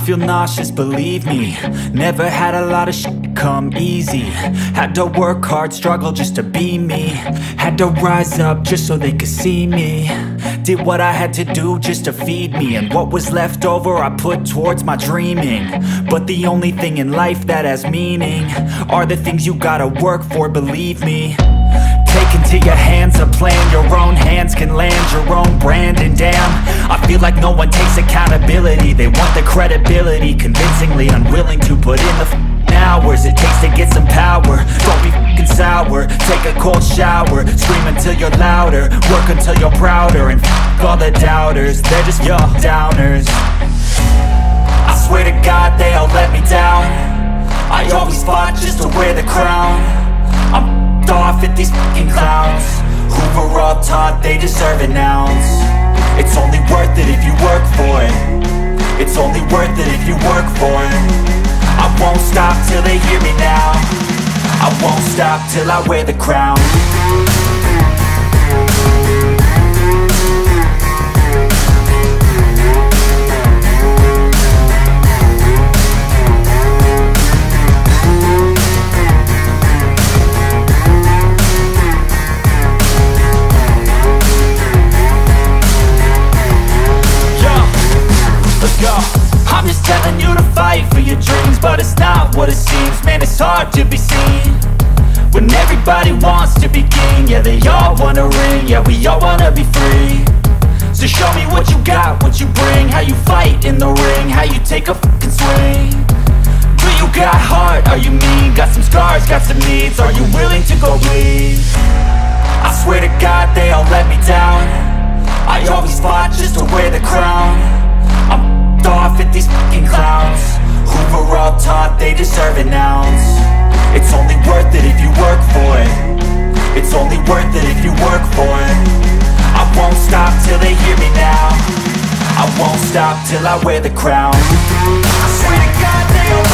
feel nauseous, believe me. Never had a lot of shit come easy. Had to work hard, struggle just to be me. Had to rise up just so they could see me. Did what I had to do just to feed me. And what was left over I put towards my dreaming. But the only thing in life that has meaning are the things you gotta work for, believe me. Take into your hands a plan. Your own hands can land your own brand. And damn, I feel like no one takes accountability. They want the credibility, convincingly unwilling to put in the hours it takes to get some power. Don't be f***ing sour, take a cold shower. Scream until you're louder, work until you're prouder. And f*** all the doubters, they're just your downers. I swear to God they all let me down. I always fought just to wear the crown. I'm off at these fucking clowns who were all taught they deserve an ounce. It's only worth it if you work for it. It's only worth it if you work for it. I won't stop till they hear me now. I won't stop till I wear the crown. I'm just telling you to fight for your dreams, but it's not what it seems. Man, it's hard to be seen when everybody wants to be king. Yeah, they all wanna ring, yeah, we all wanna be free. So show me what you got, what you bring, how you fight in the ring, how you take a fucking swing. Do you got heart, are you mean? Got some scars, got some needs, are you willing to go bleed? I swear to God they all let me down. I always fought just to wear the crown. I'm off at these fucking clowns who were all taught they deserve an ounce. It's only worth it if you work for it. It's only worth it if you work for it. I won't stop till they hear me now. I won't stop till I wear the crown. I swear to God they all